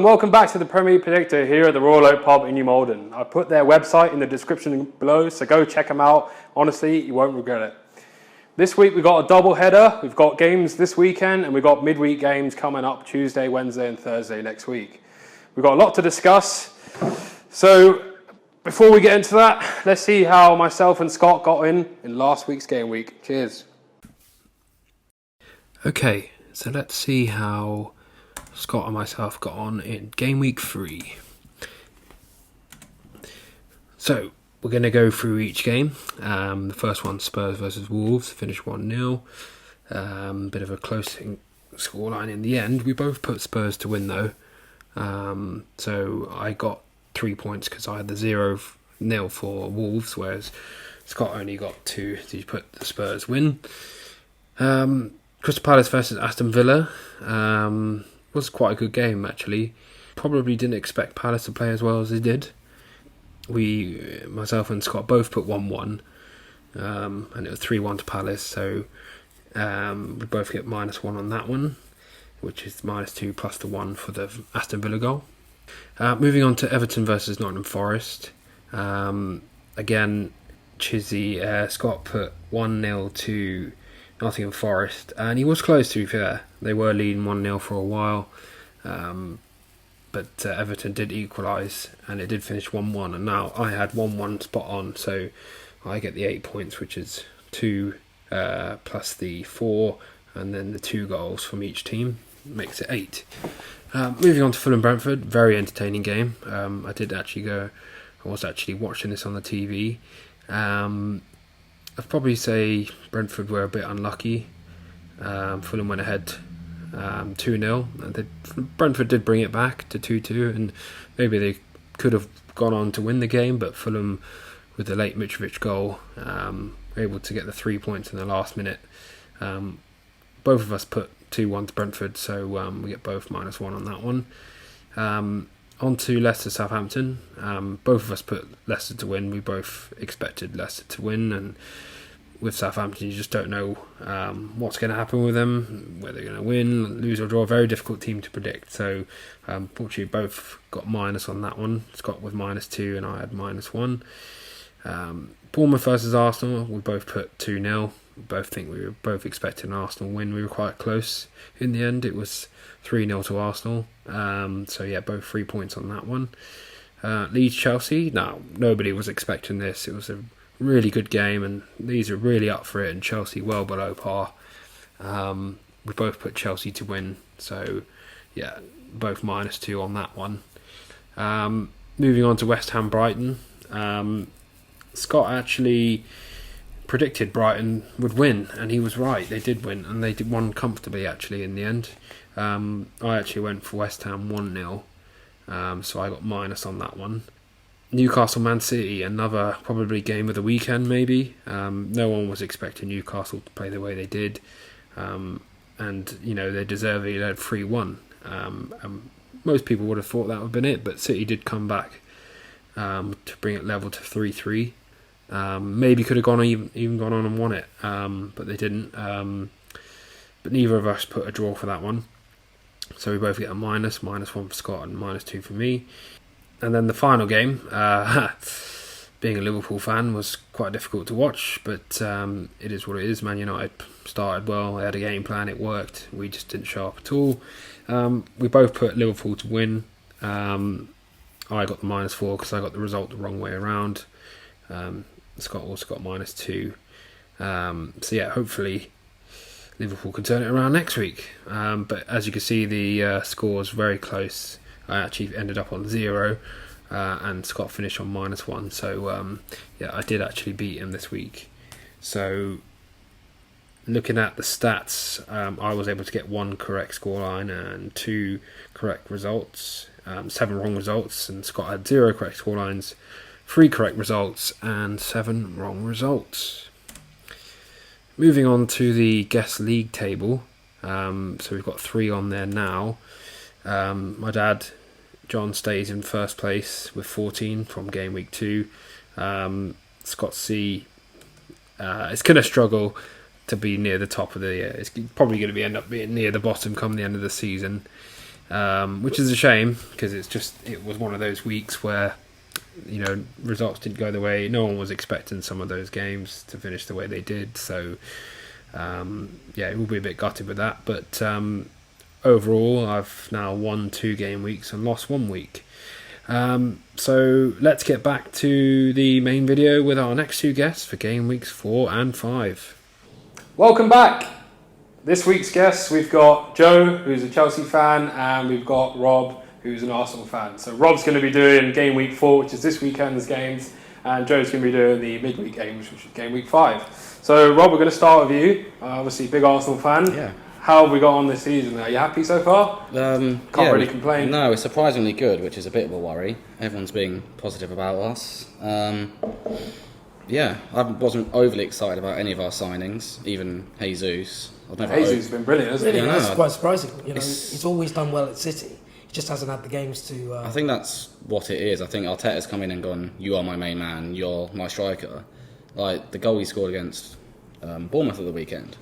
welcome back to the Premier League Predictor here at the Royal Oak Pub in New Malden. I put their website in the description below, so go check them out. Honestly, you won't regret it. This week we've got a double header. We've got games this weekend and we've got midweek games coming up Tuesday, Wednesday and Thursday next week. We've got a lot to discuss. So before we get into that, let's see how myself and Scott got in last week's game week. Cheers. Okay, so let's see how Scott and myself got on in game week 3. So we're going to go through each game. The first one, Spurs versus Wolves, finished 1-0. Bit of a close scoreline in the end. We both put Spurs to win though. So I got 3 points because I had the 0-0 for Wolves, whereas Scott only got 2. So he put the Spurs win. Crystal Palace versus Aston Villa. Was quite a good game actually. Probably didn't expect Palace to play as well as they did. Myself and Scott both put 1-1, and it was 3-1 to Palace, so we both get -1 on that one, which is -2 plus the 1 for the Aston Villa goal. Moving on to Everton versus Nottingham Forest. Again, Scott put 1-0 to Nottingham Forest, and he was close to be fair. They were leading 1-0 for a while, but Everton did equalise, and it did finish 1-1, and now I had 1-1 spot on, so I get the 8 points, which is 2 plus the 4, and then the 2 goals from each team, makes it 8. Moving on to Fulham Brentford, very entertaining game. I was actually watching this on the TV. I'd probably say Brentford were a bit unlucky. Fulham went ahead 2-0. Brentford did bring it back to 2-2, and maybe they could have gone on to win the game, but Fulham, with the late Mitrovic goal, were able to get the 3 points in the last minute. Both of us put 2-1 to Brentford, so we get both -1 on that one. On to Leicester Southampton. Both of us put Leicester to win. We both expected Leicester to win, and with Southampton you just don't know what's going to happen with them, whether they're going to win, lose or draw. A very difficult team to predict, so fortunately both got minus on that one. Scott with -2 and I had -1. Bournemouth versus Arsenal, we both put 2-0. We were both expecting an Arsenal win. We were quite close in the end. It was 3-0 to Arsenal. So yeah, both 3 points on that one. Leeds Chelsea. Now, nobody was expecting this. It was a really good game, and Leeds are really up for it, and Chelsea well below par. We both put Chelsea to win. So yeah, both -2 on that one. Moving on to West Ham Brighton. Scott actually predicted Brighton would win, and he was right. They did win, and they did won comfortably actually in the end. I actually went for West Ham 1-0, so I got minus on that one. Newcastle Man City, another probably game of the weekend maybe. No one was expecting Newcastle to play the way they did, and they deservedly led 3-1. Most people would have thought that would have been it, but City did come back to bring it level to 3-3. Maybe could have even gone on and won it, but they didn't. But neither of us put a draw for that one, so we both get a -1 for Scott and -2 for me. And then the final game, being a Liverpool fan, was quite difficult to watch, but it is what it is. Man United started well, they had a game plan, it worked, we just didn't show up at all. We both put Liverpool to win. I got the -4 because I got the result the wrong way around. Scott also got -2. So yeah, hopefully Liverpool can turn it around next week. But as you can see, the score is very close. I actually ended up on 0, and Scott finished on -1. So yeah, I did actually beat him this week. So looking at the stats, I was able to get 1 correct scoreline and 2 correct results, 7 wrong results, and Scott had 0 correct scorelines, 3 correct results, and 7 wrong results. Moving on to the guest league table. So we've got 3 on there now. My dad, John, stays in first place with 14 from game week 2. Scott C is going to struggle to be near the top of the year. It's probably going to end up being near the bottom come the end of the season. which is a shame because it was one of those weeks where results didn't go the way. No one was expecting some of those games to finish the way they did. So it will be a bit gutted with that. But overall, I've now won 2 game weeks and lost 1 week. So let's get back to the main video with our next 2 guests for game weeks 4 and 5. Welcome back. This week's guests, we've got Joe, who's a Chelsea fan, and we've got Rob, who's an Arsenal fan. So Rob's going to be doing game week 4, which is this weekend's games, and Joe's going to be doing the midweek games, which is game week 5. So Rob, we're going to start with you. Obviously, big Arsenal fan. Yeah. How have we got on this season? Are you happy so far? Can't really complain. No, it's surprisingly good, which is a bit of a worry. Everyone's being positive about us. I wasn't overly excited about any of our signings, even Jesus. Jesus has been brilliant, hasn't he? Really, that's quite surprising. He's always done well at City. He just hasn't had the games to... I think that's what it is. I think Arteta's come in and gone, you are my main man, you're my striker. Like, the goal he scored against Bournemouth at the weekend.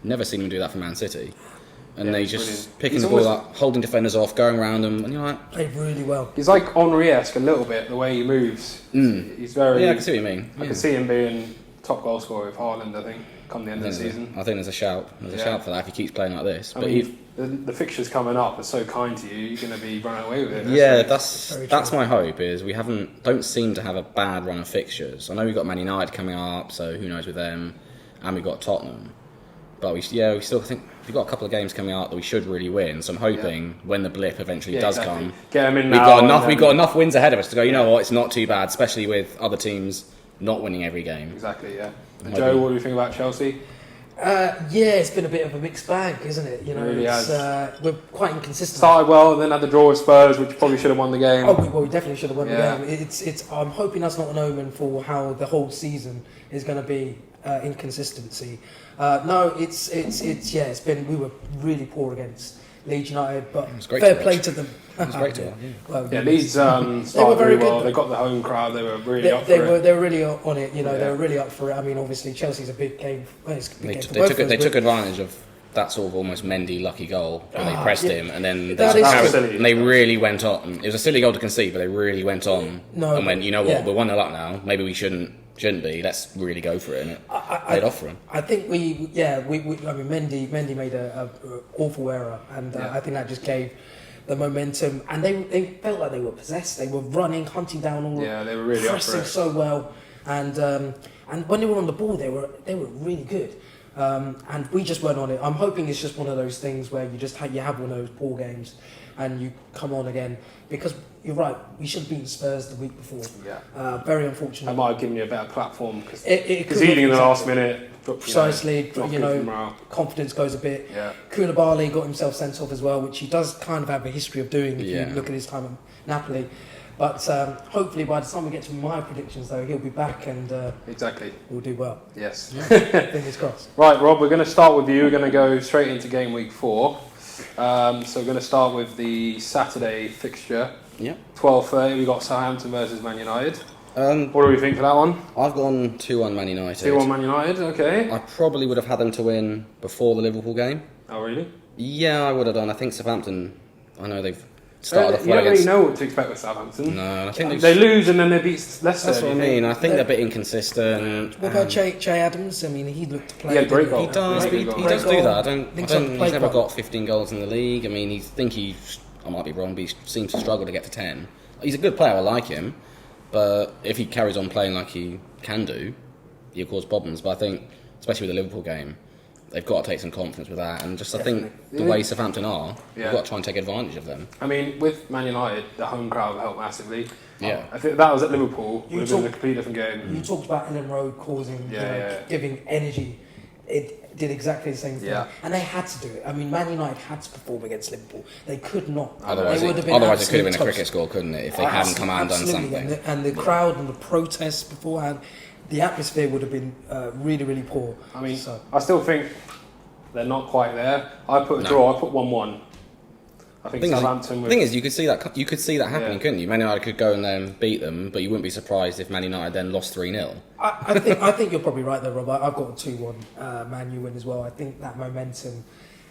Never seen him do that for Man City. And they just picking the ball up, holding defenders off, going around them, and you're like... Played really well. He's like Henry-esque a little bit, the way he moves. He's very... Yeah, I can see what you mean. I can see him being top goal scorer with Haaland, I think, come the end of the season. I think there's a shout. There's a shout for that if he keeps playing like this. But the fixtures coming up are so kind to you, you're going to be running away with it. Yeah, that's my hope, is we don't seem to have a bad run of fixtures. I know we've got Man United coming up, so who knows with them, and we've got Tottenham. But we still think we've got a couple of games coming out that we should really win. So I'm hoping when the blip eventually does come, get them in now. We've got enough wins ahead of us to go. You know what? It's not too bad, especially with other teams not winning every game. Exactly. Yeah. Joe, what do you think about Chelsea? It's been a bit of a mixed bag, isn't it? It really has. We're quite inconsistent. Started well, then had the draw with Spurs, which probably should have won the game. We definitely should have won the game. I'm hoping that's not an omen for how the whole season is going to be. Inconsistency. It's been. We were really poor against Leeds United, but fair play to them. It was great to watch. Leeds started they were very well. good. They got the home crowd. They were really up for it. They were really on it. They were really up for it. I mean, obviously Chelsea's a big game. They took advantage of that sort of almost Mendy lucky goal when they pressed him, and then silly. And they really went on. It was a silly goal to concede, but they really went on and went, you know what, we're 1-0 up now. Maybe we shouldn't be. Let's really go for it, and it paid off for him. I think Mendy made a awful error, and I think that just gave the momentum, and they felt like they were possessed. They were running, hunting down all. Yeah, they were really pressing so well, and when they were on the ball, they were really good. And we just weren't on it. I'm hoping it's just one of those things where you have one of those poor games, and you come on again, because you're right. We should have beaten Spurs the week before. Yeah. Very unfortunate. That might have given you a better platform because conceding in the last minute. Precisely, confidence goes a bit. Yeah. Koulibaly got himself sent off as well, which he does kind of have a history of doing if you look at his time at Napoli. But hopefully by the time we get to my predictions, though, he'll be back and we'll do well. Yes. Fingers crossed. Right, Rob, we're going to start with you. We're going to go straight into game week 4. So we're going to start with the Saturday fixture. Yeah. 12:30. We got Southampton versus Man United. What do we think for that one? I've gone 2-1 Man United. 2-1 Man United, okay. I probably would have had them to win before the Liverpool game. Oh, really? Yeah, I would have done. I think Southampton, I know they've started off well. You don't really know what to expect with Southampton. No, I think they lose and then they beat Leicester. That's what I mean. I think they're a bit inconsistent. What about Che Adams? I mean, he looked to play. Yeah, great goal. He does do that. He's never got 15 goals in the league. I mean, I might be wrong, but he seems to struggle to get to 10. He's a good player. I like him. But if he carries on playing like he can do, he'll cause problems. But I think, especially with the Liverpool game, they've got to take some confidence with that. And I think the way Southampton are, we've got to try and take advantage of them. I mean, with Man United, the home crowd helped massively. Yeah. I think that was at Liverpool. Would have been a completely different game. You talked about Ellen Road causing, giving energy. It did exactly the same thing. Yeah. And they had to do it. I mean, Man United had to perform against Liverpool. They could not. Otherwise, it could have been a cricket score, couldn't it? If they hadn't come out and done something. And the crowd and the protests beforehand, the atmosphere would have been really, really poor. I mean, I still think they're not quite there. I put a draw. I put 1-1. I think Southampton. The thing is, you could see that happening, couldn't you? Man United could go and then beat them, but you wouldn't be surprised if Man United then lost 3-0. I think you're probably right there, Rob. I've got a 2-1 Man U win as well. I think that momentum,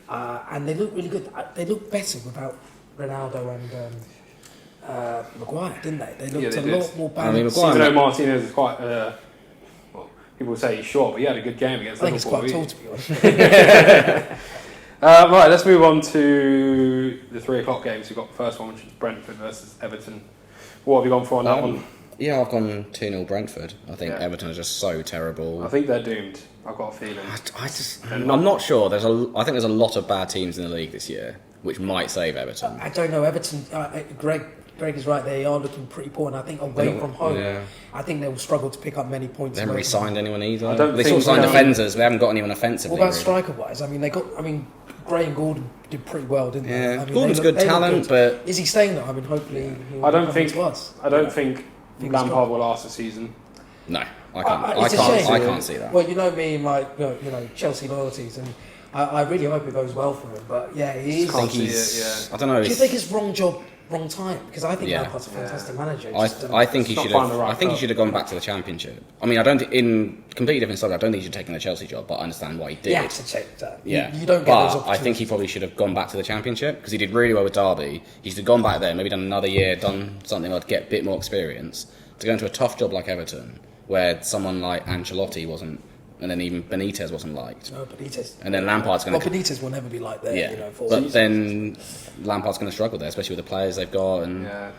and they look really good. They look better without Ronaldo and Maguire, didn't they? They looked they a did. lot more I mean, balanced. Maguire- Even though Martinez is quite, well, people say he's short, but he had a good game against I think it's Liverpool. quite tall, to be honest. Right, let's move on to the 3 o'clock games. We've got the first one, which is Brentford versus Everton. What have you gone for on that one? Yeah, I've gone 2-0 Brentford. I think Yeah. Everton are just so terrible. I think they're doomed. I've got a feeling. I'm not sure. I think there's a lot of bad teams in the league this year, which might save Everton. I don't know. Everton, Greg is right. They are looking pretty poor, and I think away from home, I think they will struggle to pick up many points. They haven't really signed anyone either. I don't They think sort of signed so. defenders. They haven't got anyone offensively. What about really. striker-wise? I mean, Gray and Gordon did pretty well, didn't they? Yeah, I mean, Gordon's they look good talent, good. but Is he staying though? I mean, hopefully he'll I don't come think. to us. I don't think Fingers Lampard crossed. will last the season. no, I can't. It's a shame. I can't see that. Well, you know me, and my Chelsea loyalties, and I really hope it goes well for him. But yeah, he is. I think see he's. it, I don't know. Do you think it's wrong job, wrong time? Because I think Yeah. Lampard's a fantastic manager. I think he It's not should finding have. the right I think he club. should have gone back to the Championship. I mean, I don't think in completely different subject. I don't think he should have taken the Chelsea job, but I understand why he did. you have to take that. Yeah, You don't get but those I opportunities. think he probably should have gone back to the Championship because he did really well with Derby. He should have gone back there, maybe done another year, done something like get a bit more experience to go into a tough job like Everton, where someone like Ancelotti wasn't, and then even Benitez wasn't liked. No, Benitez. And then Lampard's going Well, to. Benitez will never be like that. Yeah, You know, for but then Lampard's going to struggle there, especially with the players they've got. And Yeah.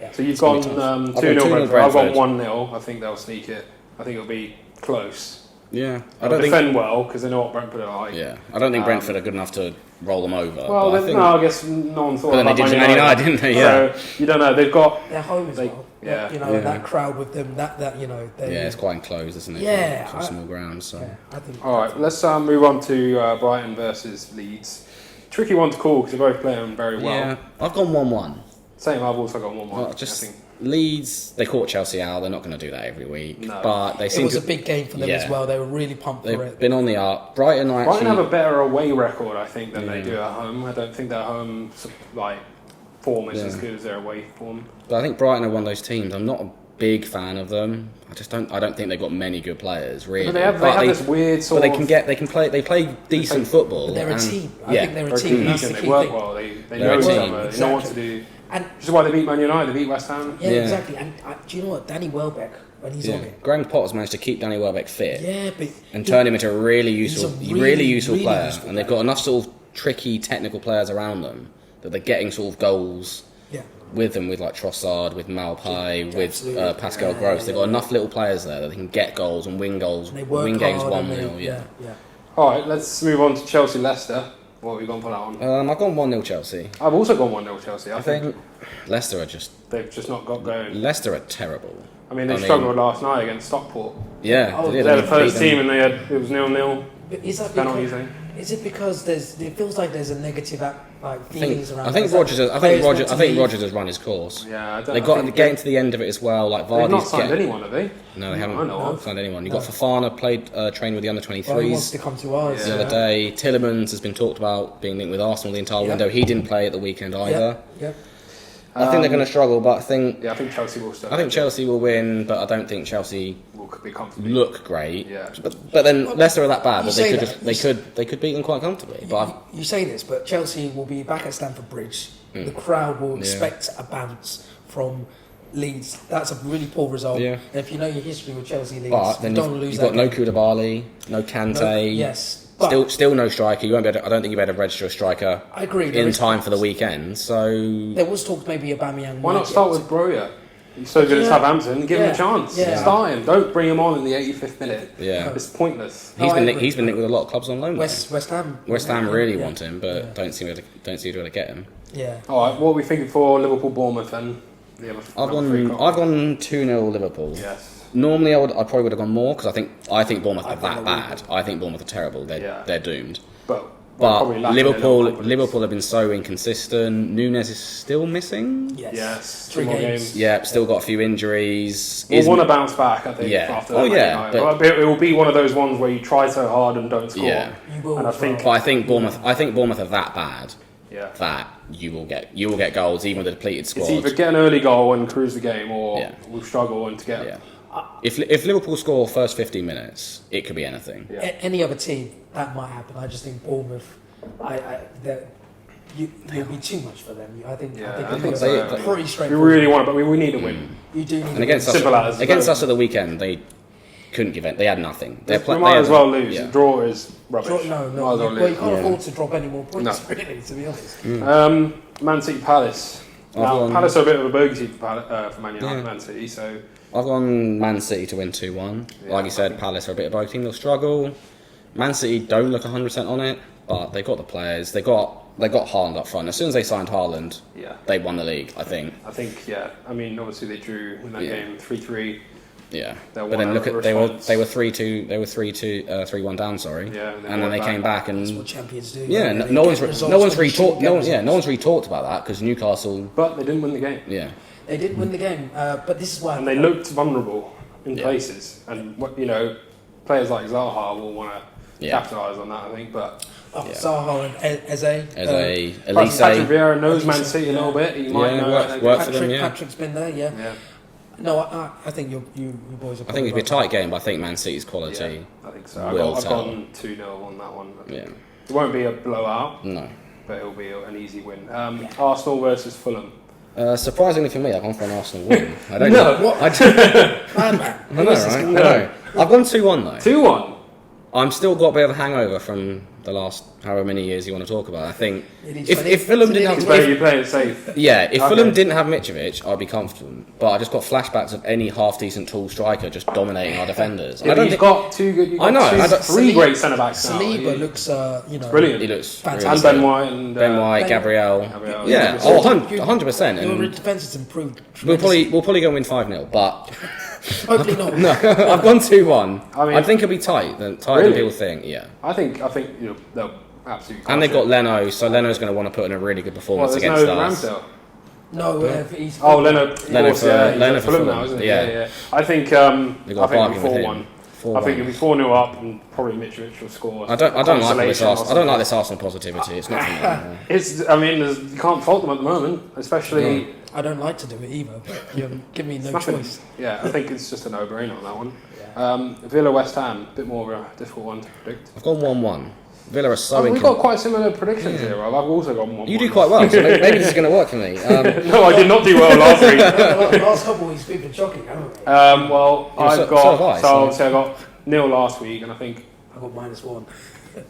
Yeah. So you've gonna gone be tough. I've 2-0 gone 2-0 Brentford. I've gone Brentford. 1-0. I think they'll sneak it. I think it'll be close. yeah, I They'll don't think. defend well because they know what Brentford are like. Yeah, I don't think Brentford are good enough to roll them over. Well, but I they, think, no, I guess no one thought But then about they did to Man Man United, didn't they? Yeah. So you don't know. They've got. They're home as They- well. yeah. You know, Yeah. that crowd with them. That you know. They, yeah, it's quite enclosed, isn't it? Yeah, for I- small grounds. So. Yeah, I think. All right, let's move on to Brighton versus Leeds. Tricky one to call because they're both playing very well. Yeah, I've gone 1-1. Same, I've also got 1-1. Well, just Leeds, they caught Chelsea out. They're not going to do that every week. No. But they It seem was to. a big game for them as Yeah. well. They were really pumped for They've it. been on the up. Brighton are Brighton actually. have a better away record, I think, than they Yeah. do at home. I don't think their home like form is Yeah. as good as their away form. But I think Brighton are one of those teams. I'm not a big fan of them. I don't think they've got many good players really. But they have this weird sort But of. they play decent football. But they're a and- team. I yeah. think they're a They're a team. team, That's the and they key work thing. well. They They're know a each team, other. They know what to exactly. do. And Which is why they beat Man United. They beat West Ham. yeah, Yeah. exactly. And do you know what? Danny Welbeck, when he's Yeah. on it. Graham Potter's managed to keep Danny Welbeck fit. Yeah, but And turn him into a really useful, a really useful player. useful And they've got enough sort of tricky technical players around them that they're getting sort of goals yeah. with them, with like Trossard, with Malpai, with Absolutely. Pascal Yeah, Gross. They've got yeah. enough little players there that they can get goals and win goals, And they work win games hard 1-0. and Yeah. yeah. All right, let's move on to Chelsea Leicester. What have we gone for that one? I've gone 1-0 Chelsea. I've also gone 1-0 Chelsea. I I think think Leicester are they've just not got going. Leicester are terrible. I mean, they struggled last night against Stockport. Yeah, Oh, they did. They're They the first beat team, them. and it was 0-0. But is that Penalties, because, is it because it feels like there's a negative feelings around? I think it? Is that Rodgers. players want to leave? Rogers has run his course. Yeah, I don't They know. got I think getting to the end of it as well. Like they've not Vardy's signed getting. anyone, have they? No, they I haven't know of. signed anyone. You got Fofana trained with the under Well, he wants 23s to come to us. the other day. Tillemans has been talked about being linked with Arsenal the entire Yeah. window. He didn't play at the weekend either. Yeah. I think they're going to struggle, but I think Chelsea will still. Chelsea will win, but I don't think Chelsea will be comfortably. look great. Yeah. But then Leicester are that bad you that they say could that. just, they could beat them quite comfortably. But You say this, but Chelsea will be back at Stamford Bridge. The crowd will expect a bounce from Leeds. That's a really poor result. Yeah. And if you know your history with Chelsea Leeds, But then you don't lose you've that got no game. Koulibaly, no Kante. No, yes. But Still no striker. You won't be able to, I don't think you'll be able to register a striker I agree. there in is- time for the weekend. So There was talk maybe Aubameyang. Why might not start get- with Broja? He's so good at Yeah. Southampton. Give him Yeah. a chance. Yeah. Start him. Don't bring him on in the 85th minute. yeah, It's pointless. No, I agree. he's been linked with a lot of clubs on loan. West Ham. West Ham really Yeah. want him, but don't seem to be able to get him. Yeah. All right, what are we thinking for Liverpool Bournemouth then? The other I've number three gone column. 2-0 Liverpool. Yes. Normally I probably would have gone more because I think Bournemouth are think that they will bad. I think Bournemouth are terrible. They're doomed. But But probably lacking a little confidence. Liverpool have been so inconsistent. Nunes is still missing. Yes. Yes. 3 2 more games. games. Yeah, still got a few injuries. We'll want to bounce back, I think. Yeah. After Oh, that yeah, night. but- But it will be one of those ones where you try so hard and don't score. Yeah. You will. And I as think- But well. I think Bournemouth are that bad Yeah. that you will get goals even with a depleted squad. It's either get an early goal and cruise the game, or Yeah. we'll struggle and to get. Yeah. If Liverpool score first 15 minutes, it could be anything. Yeah. Any other team that might happen. I just think Bournemouth. It'll be too much for them. I think so. Pretty We straightforward. really want it, but we need a win. You do need And against us, at the weekend, they couldn't give it. They had nothing. We might as well lose. Yeah. The draw is rubbish. No. Might as well Well, you lose. can't afford to drop any more points, really, to be honest. Man City Palace. Now, Palace are a bit of a bogey team for Man United, Man City, so... I've gone Man City to win 2-1. Like you said, Palace are a bit of a bogey team. They'll struggle. Man City don't look 100% on it, but they've got the players. They got Haaland up front. As soon as they signed Haaland, they won the league, I think. I mean, obviously they drew in that game 3-3. Yeah, but then look at they were 3-2, they were 3-1 down. Sorry, and then they came back and that's what champions do. Yeah, no one's really talked about that because Newcastle. But they didn't win the game. Yeah, they did win the game, but this is why. And they looked vulnerable in places, and players like Zaha will want to capitalise on that, I think. But Zaha and Eze, Elise. Patrick Vieira knows Man City a little bit. He might know. Work for them. Yeah, Patrick's been there. Yeah. No, I think you boys are. I think it'll be a tight game, but I think Man City's quality. Yeah, I think so. I've gone 2-0 on that one. It won't be a blowout. No, but it'll be an easy win. Arsenal versus Fulham. Surprisingly for me, I've gone for an Arsenal win. I don't know. What? I know, right? No. I've gone 2-1 though. 2-1. I'm still got a bit of a hangover from the last however many years you want to talk about. I think if Fulham didn't have you play it safe. Yeah, if Fulham didn't have Mitrovic, I'd be comfortable. But I just got flashbacks of any half decent tall striker just dominating our defenders. Yeah, you've got two good. Three great centre backs now. Saliba looks, brilliant. He looks fantastic. And Ben White and Gabriel. Yeah, 100%. Your defence has improved. We'll probably go and win 5-0, but. Hopefully not. No, I've gone 2-1. I mean, I think it'll be tighter than people think. Yeah, I think they'll absolutely. And they've got Leno, so Leno's going to want to put in a really good performance against us. He's Leno for Fulham now, isn't he? Yeah. I think it'll be 4-1. I think it'll be 4-0 up, and probably Mitrovic will score. I don't like this Arsenal positivity. It's not for me. You can't fault them at the moment, especially. I don't like to do it either, but you give me no choice. Yeah, I think it's just a no-brainer on that one. Villa West Ham, a bit more of a difficult one to predict. I've gone 1-1. Villa are so. We've got quite similar predictions here, Rob. I've also got 1-1. You do quite well, so maybe this is going to work for me. No, I did not do well last week. The last couple of weeks we've been shocking, haven't we? I got 0 last week, and I think I got -1.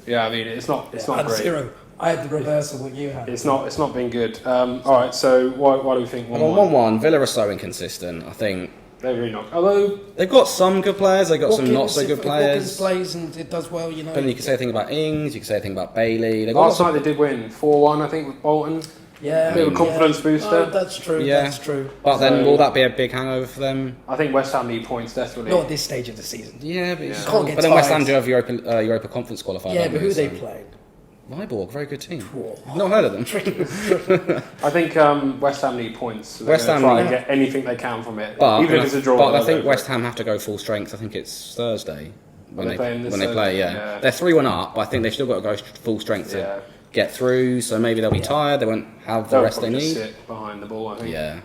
Yeah, I mean it's not great. 0. I had the reverse of what you had. It's not been good. All right, so why do we think 1-1? 1-1. Villa are so inconsistent. I think they're really not. Although they've got some good players, they've got some not so good players. Watkins plays and it does well, But then you can say a thing about Ings. You can say a thing about Bailey. Last night they did win 4-1, I think, with Bolton. Yeah, a bit of a confidence booster. Oh, that's true. Yeah. That's true. But then will that be a big hangover for them? I think West Ham need points desperately. Not at this stage of the season. Yeah, but can't get then West Ham do have Europa Conference qualifier. Yeah, but who are they playing? Viborg, very good team. Not heard of them. I think West Ham need points. So West Ham try and get anything they can from it, even if it's a draw. But I think West Ham have to go full strength. I think it's Thursday when they play. Yeah, they're 3-1 up, but I think they've still got to go full strength to get through. So maybe they'll be tired. They won't have the rest they need. Sit behind the ball, I think. Yeah.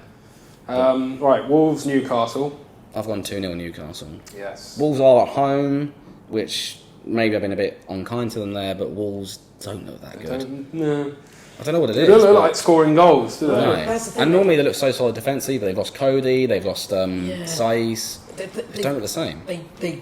Right, Wolves Newcastle. I've gone 2-0 Newcastle. Yes. Wolves are at home, which maybe I've been a bit unkind to them there, but Wolves don't look that good. No. I don't know what it is. They don't look like scoring goals, do they? No. And normally they look so solid defensively, but they've lost Cody, they've lost Saiz. They don't look the same. They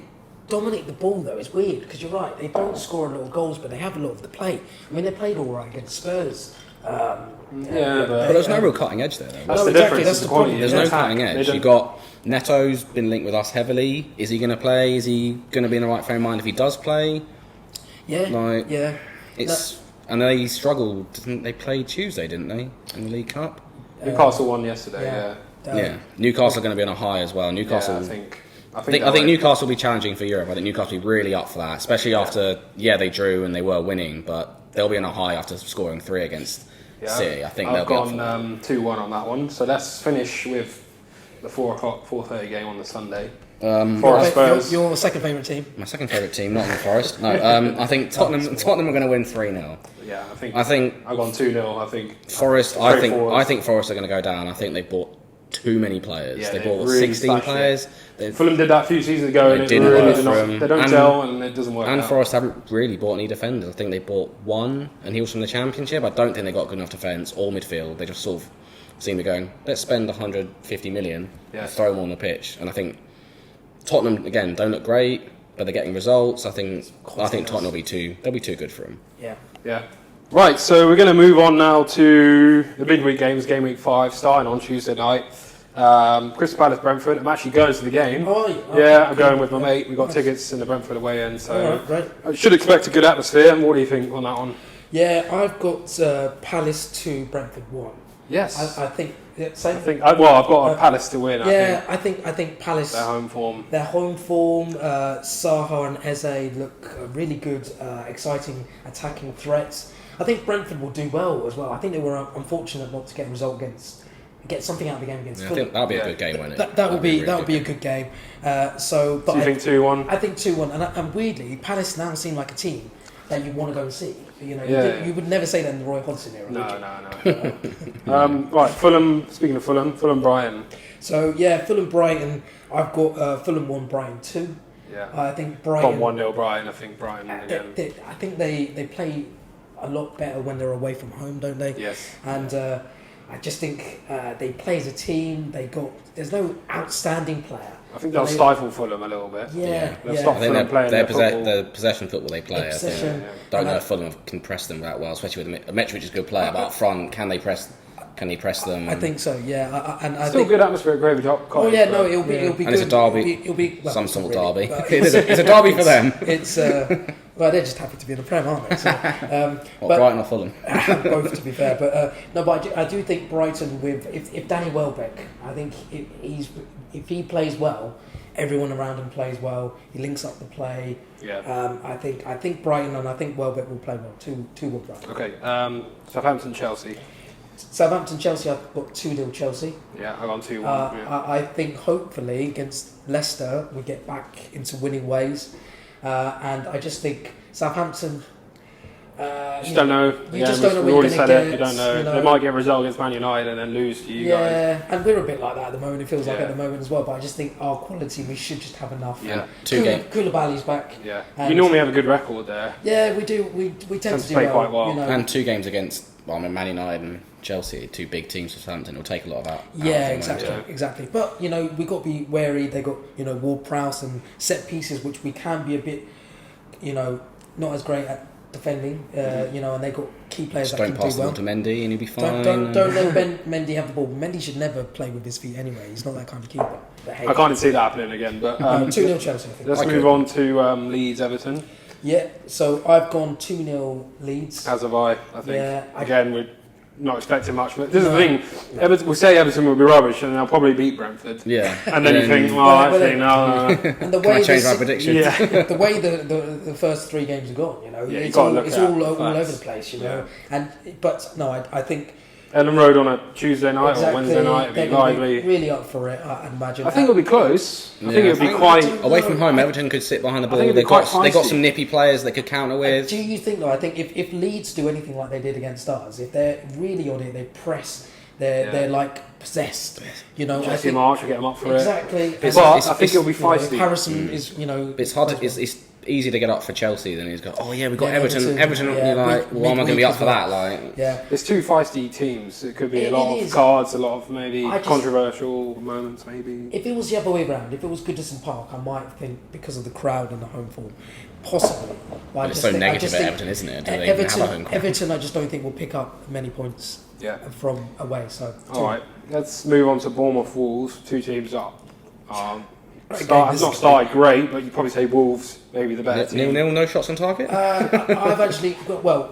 dominate the ball though. It's weird because you're right. They don't score a lot of goals, but they have a lot of the play. I mean, they played all right against Spurs. But there's no real cutting edge there, though. That's the difference. That's the point. There's no cutting edge. You got Neto's been linked with us heavily. Is he going to play? Is he going to be in the right frame of mind if he does play? And they struggled. They played Tuesday, didn't they, in the League Cup? Newcastle won yesterday. Yeah. Newcastle are going to be on a high as well. Newcastle. I think Newcastle will be challenging for Europe. I think Newcastle will be really up for that, especially after they drew and they were winning, but they'll be on a high after scoring 3 against City. I think they'll be up for that. I've gone 2-1 on that one. So let's finish with the 4:30 game on the Sunday. Forest Spurs. Your second favourite team. My second favourite team, Nottingham Forest. No, I think Tottenham are going to win 3-0. Yeah, I think I've gone 2-0. I think Forest. I think Forest are going to go down. I think they bought too many players. Yeah, they they bought really 16 slashed players. Fulham did that a few seasons ago, and it didn't really work did for not. 'em. They don't gel, and it doesn't work. And out. Forest haven't really bought any defenders. I think they bought one, and he was from the Championship. I don't think they got good enough defence or midfield. They just sort of seem to go, let's spend 150 million and throw them on the pitch. And I think Tottenham again don't look great, but they're getting results. I think Tottenham will be too good for them. Yeah. Right, so we're going to move on now to the midweek games, game week 5, starting on Tuesday night. Crystal Palace Brentford. I'm actually going to the game. I'm going with my mate. We've got tickets in the Brentford away end, so I should expect a good atmosphere. What do you think on that one? Yeah, I've got Palace 2, Brentford 1. Yes. I think. Yeah, same. I've got a Palace to win. I think Palace. Their home form. Saha and Eze look really good, exciting attacking threats. I think Brentford will do well as well. I think they were unfortunate not to get a result get something out of the game against. I think that'll be a good game, won't it? That would be a good game. So you think 2-1? I think 2-1, and weirdly, Palace now seem like a team that you want to go and see. You would never say that in the Roy Hodgson era. No. Right, Fulham. Speaking of Fulham Brighton. So Fulham Brighton. I've got Fulham 1, Brighton 2. Yeah. I think Brighton. 1-0 Brighton. I think Brighton again. I think they play a lot better when they're away from home, don't they? Yes. And I just think they play as a team. There's no outstanding player. I think they'll stifle Fulham a little bit. They'll stop Fulham playing their football. The possession football they play. Don't know if Fulham can press them that well, especially with Mitrovic is a good player. But up front, can they press them? I think so. Yeah, I still good atmosphere at Gravy Cottage. Oh yeah, no, it'll be and good. It's a derby. It'll be some sort of derby. It's a derby for them. It's well, they're just happy to be in the Prem, aren't they? So, Brighton or Fulham? Both, to be fair. But I do think Brighton with if Danny Welbeck, I think if he plays well, everyone around him plays well. He links up the play. Yeah. I think Brighton and I think Welbeck will play well. 2-1 Brighton. Okay. Southampton Chelsea. Southampton Chelsea. I've got 2-0 Chelsea. Yeah, I've gone 2-1. I think hopefully against Leicester we get back into winning ways, and I just think Southampton. Don't know. You just don't know what you're going to get. You don't know. They might get a result against Man United and then lose to you guys. Yeah, and we're a bit like that at the moment. It feels like at the moment as well. But I just think our quality, we should just have enough. Yeah. Koulibaly's back. Yeah. You normally have a good record there. Yeah, we do. We tend to do play quite well. And 2 games against Man United and Chelsea, 2 big teams for Southampton. It'll take a lot of that. Yeah, exactly. But we got to be wary. They got Ward-Prowse and set pieces, which we can be a bit, not as great at defending. And they got key players that can do well. Don't pass the ball to Mendy and he'll be fine. Don't let Mendy have the ball. Mendy should never play with his feet anyway. He's not that kind of keeper. I can't see that happening again. But 2-0 Chelsea. I think. Let's move on to Leeds Everton. Yeah, so I've gone 2-0 Leeds. As have I think. Yeah, again, we're not expecting much. But this is the thing. Everton, we say Everton will be rubbish and they'll probably beat Brentford. Yeah. And then you think, actually, no. And the way I change my prediction? Yeah. The way the first 3 games have gone, it's all over the place, Yeah. But I think Ellen Road on a Tuesday night or Wednesday night, it'd be lively. Really up for it, I'd imagine. I think it'll be close. I think it'll be quite. Away from home, Everton could sit behind the ball. They got some nippy players they could counter with. Do you think though? I think if Leeds do anything like they did against us, if they're really on it, they press. They're like possessed. Jesse March will get them up for exactly. it. But I think it'll be feisty. Harrison is It's hard. It's easy to get up for Chelsea. Then he's got we've got Everton. Everton. You're like, why am I going to be up for that? Like, there's 2 feisty teams. It could be a lot of cards, a lot of maybe controversial moments. Maybe if it was the other way around, if it was Goodison Park, I might think because of the crowd and the home form, possibly. But it's so negative at Everton, isn't it? Everton, I just don't think will pick up many points. From away. So all right, let's move on to Bournemouth Wolves. 2 teams up. Have not started great, but you probably say Wolves maybe the better team. 0-0, no shots on target. I've actually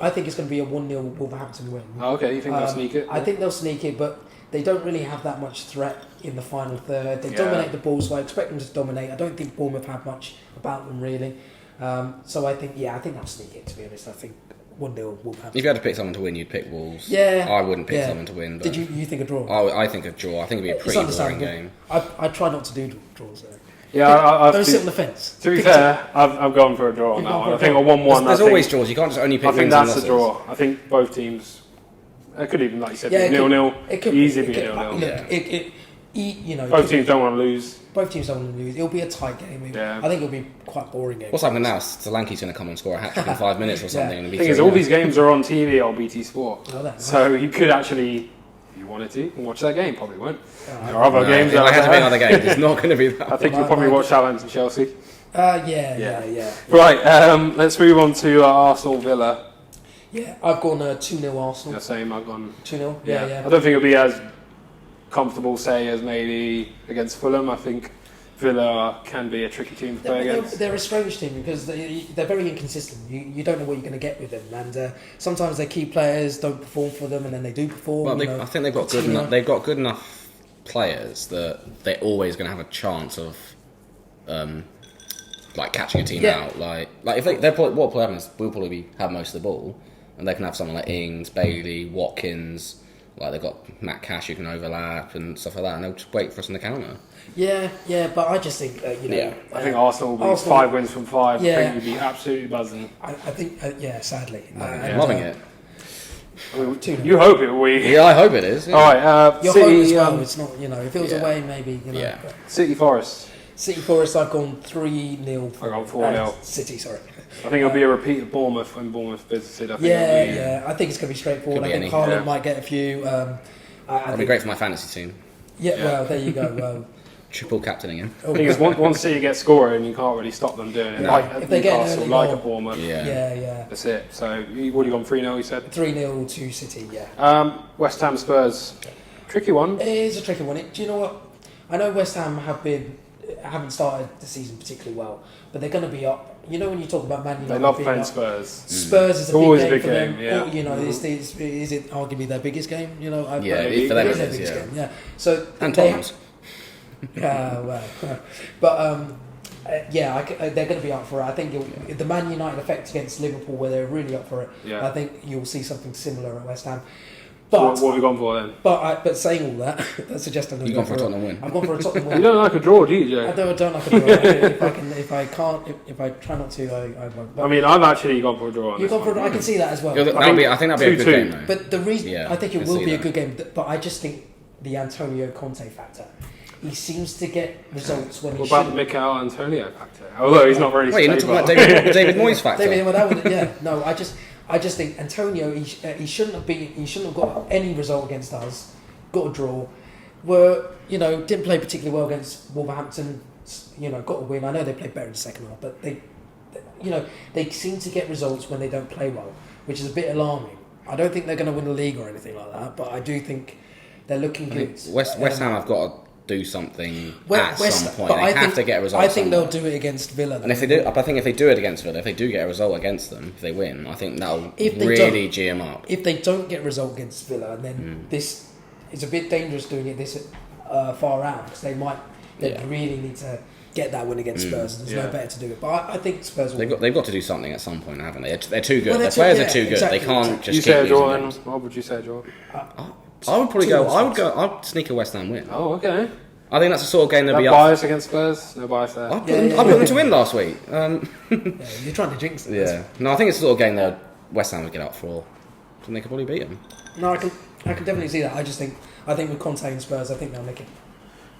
I think it's going to be a 1-0 Wolverhampton win. Okay, you think they'll sneak it? I think they'll sneak it, but they don't really have that much threat in the final third. They dominate the ball, so I expect them to dominate. I don't think Bournemouth have much about them really. So I think they'll sneak it. To be honest, I think 1-0 Wolverhampton. If you had to pick someone to win, you'd pick Wolves. Yeah. I wouldn't pick someone to win. But did you think a draw? I think a draw. I think it'd be a pretty boring game. I try not to do draws though. Yeah, don't sit on the fence. To be fair, I've gone for a draw on that one. I think a 1-1. There's always draws. You can't just only pick wins and losses. I think that's a draw. I think both teams. It could even, like you said, be 0-0. It could easily be 0-0. Both teams don't want to lose. Both teams don't want to lose. It'll be a tight game. I think it'll be quite boring game. What's happening now? Solanke's going to come and score a hat-trick in 5 minutes or something. And The thing is, all these games are on TV on BT Sport. So you could actually, if you wanted to, watch that game. Probably won't. There are other games. If I had to be another game, it's not going to be that. I think you'll probably watch Southampton Chelsea. Yeah. Right, let's move on to Arsenal Villa. Yeah, I've gone 2-0 Arsenal. The same, I've gone 2-0. Yeah. Yeah. I don't think it'll be as comfortable, say, as maybe against Fulham. I think Villa can be a tricky team to play against. They're a strange team because they're very inconsistent. You don't know what you're going to get with them, and sometimes their key players don't perform for them, and then they do perform. Well, I think they've got good enough. They've got good enough players that they're always going to have a chance of, like catching a team out. Like if what will happen is we'll probably have most of the ball, and they can have someone like Ings, Bailey, Watkins. Like they've got Matt Cash who can overlap and stuff like that, and they'll just wait for us in the counter. Yeah, but I just think I think Arsenal will be 5 wins from 5. Yeah. I think you'd be absolutely buzzing. I think sadly, I'm loving it. I mean, you hope it will be. Yeah, I hope it is. Yeah. All right, your City. home as well. It's not. If it was away, maybe. Yeah. City Forest. City Forest. I've gone 3-0. I got 4-0. City, sorry. I think it'll be a repeat of Bournemouth when Bournemouth visited. I think it's going to be straightforward. Could be I think Haaland might get a few. It'll be great for my fantasy team. Yeah, well, there you go. Triple captaining him. The thing is, once City get scoring, you can't really stop them doing it. No. Like if they get Newcastle, like a Bournemouth. Yeah. That's it. So, what have you gone 3-0, you said? 3-0 to City, yeah. West Ham Spurs. Tricky one. It is a tricky one. Do you know what? I know West Ham haven't started the season particularly well, but they're going to be up. You know when you talk about Man United, they love playing Spurs. Spurs is always a big game for them. Yeah. Is it arguably their biggest game? For them it is. Their biggest game. Yeah. So and Tottenham's. But they're going to be up for it. I think the Man United effect against Liverpool, where they're really up for it. Yeah. I think you'll see something similar at West Ham. But what have you gone for then? But saying all that, that suggests I'm going to go for a Tottenham win. I've gone for a Tottenham win. You don't like a draw, do you, Joe? I don't like a draw. If I try not to, I won't. But I mean, I've actually gone for a draw. You've gone for a draw. I can see that as well. I think that'll be a good game, though. But the reason I think it will be that. a good game, but I just think the Antonio Conte factor. He seems to get results when he What about the Mikel Antonio factor? Although he's not really Wait, you're not talking about David Moyes factor? No, I just think Antonio, he shouldn't have got any result against us, got a draw, didn't play particularly well against Wolverhampton, got a win. I know they played better in the second half, but they seem to get results when they don't play well, which is a bit alarming. I don't think they're going to win the league or anything like that, but I do think they're looking good. West Ham have got to do something at some point. They have to get a result. I think they'll do it against Villa. And if they do, I think if they do it against Villa, if they do get a result against them, if they win, I think that'll really G them up. If they don't get a result against Villa, then this is a bit dangerous doing it this far out, because they really need to get that win against Spurs. There's no better to do it. But I think Spurs will. They've got to do something at some point, haven't they? They're too good. Well, Their players are too good. Exactly, they can't just keep losing games. What would you say, Jordan? I would probably go. I'd sneak a West Ham win. Oh, okay. I think that's the sort of game they'll be up. Bias against Spurs? No bias there. I put them to win last week. You're trying to jinx them. Yeah. No, I think it's the sort of game that West Ham would get up for. And they could probably beat them. No, I can definitely see that. I think with Conte and Spurs, I think they'll make it.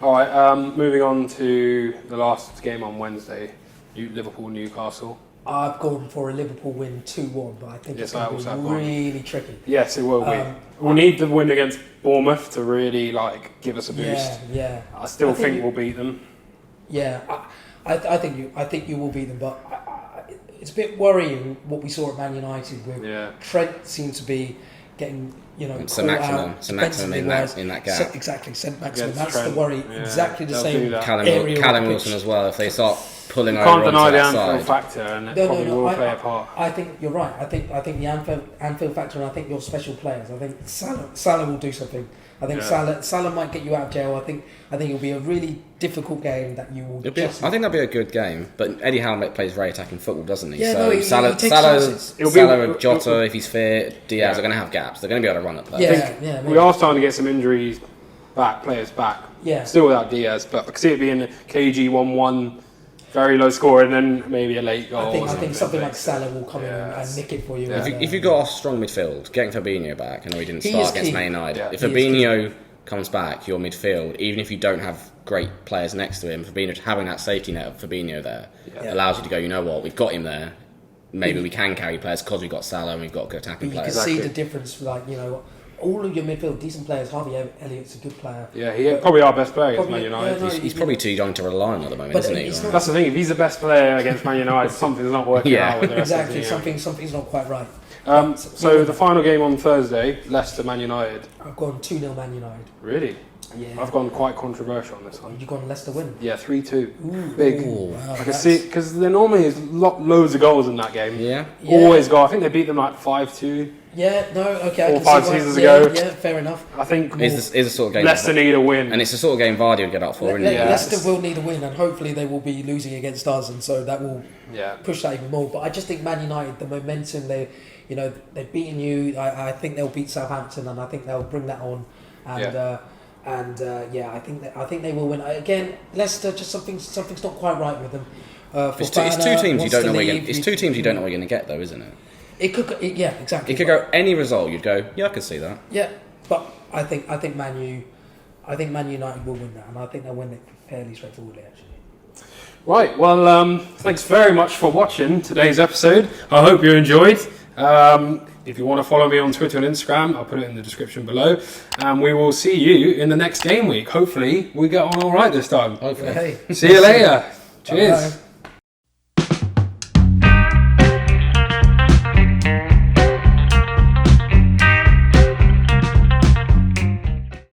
All right. Moving on to the last game on Wednesday, Liverpool Newcastle. I've gone for a Liverpool win 2-1, but I think it's going to be really tricky. Yes, it will be. We'll need the win against Bournemouth to really give us a boost. Yeah. I still think we'll beat them. Yeah, I think you will beat them, but it's a bit worrying what we saw at Man United, where Trent seemed to be getting St. Maximum in that gap. Exactly, St. Maximum. Against That's Trent. the worry. Yeah, exactly the same. Callum Wilson as well. If they start pulling you over can't deny the that Anfield side. factor, and it probably will play a part. I think you're right. I think the Anfield factor, and I think your special players. I think Salah will do something. I think Salah might get you out of jail. I think it'll be a really difficult game that you will. I think that'll be a good game. But Eddie Howe plays very attacking football, doesn't he? Yeah, so he Salah and Jota, if he's fit, Diaz are going to have gaps. They're going to be able to run at that. We are starting to get some injuries players back. Yeah. Still without Diaz, but I can see it being a KG 1-1. Very low score, and then maybe a late goal. I think something like Salah will come in and nick it for you. If you've got a strong midfield, getting Fabinho back, I know he didn't start against Man United. Yeah. If Fabinho comes back, your midfield, even if you don't have great players next to him, Fabinho, having that safety net of Fabinho there allows you to go, you know what, we've got him there. Maybe we can carry players because we've got Salah and we've got good attacking But you players. can see the difference, like, you know, all of your midfield, decent players. Harvey Elliott's a good player. Yeah, he's probably our best player against Man United. Yeah, no, He's probably too young to rely on at the moment, But isn't he? it's not- That's the thing. If he's the best player against Man United, something's not working out with the rest Exactly, of the team. something's not quite right. So the final game on Thursday, Leicester Man United. I've gone 2-0 Man United. Really? Yeah. I've gone quite controversial on this one. You've gone Leicester win. Yeah, 3-2. Ooh, Big. wow, I can see because there normally is loads of goals in that game. Yeah. Always go. I think they beat them like 5-2. Yeah, no, okay. 4 I can 5 see why. seasons Yeah, ago. yeah, fair enough. I think Is the sort of game Leicester need a win. and it's the sort of game Vardy would get up for, isn't it? Leicester will need a win, and hopefully they will be losing against us, and so that will push that even more. But I just think Man United, the momentum, they've beaten you. I think they'll beat Southampton, and I think they'll bring that on. And I think they will win again. Leicester, just something's not quite right with them. It's two teams you don't know where you're going to get, though, isn't it? It could, exactly. It could go any result. You'd go, yeah, I could see that. Yeah, but I think Man United will win that, and I think they'll win it fairly straightforwardly, actually. Right, well, thanks very much for watching today's episode. I hope you enjoyed. If you want to follow me on Twitter and Instagram, I'll put it in the description below. And we will see you in the next game week. Hopefully, we get on all right this time. Hopefully. Hey. See you later. Cheers. Bye-bye.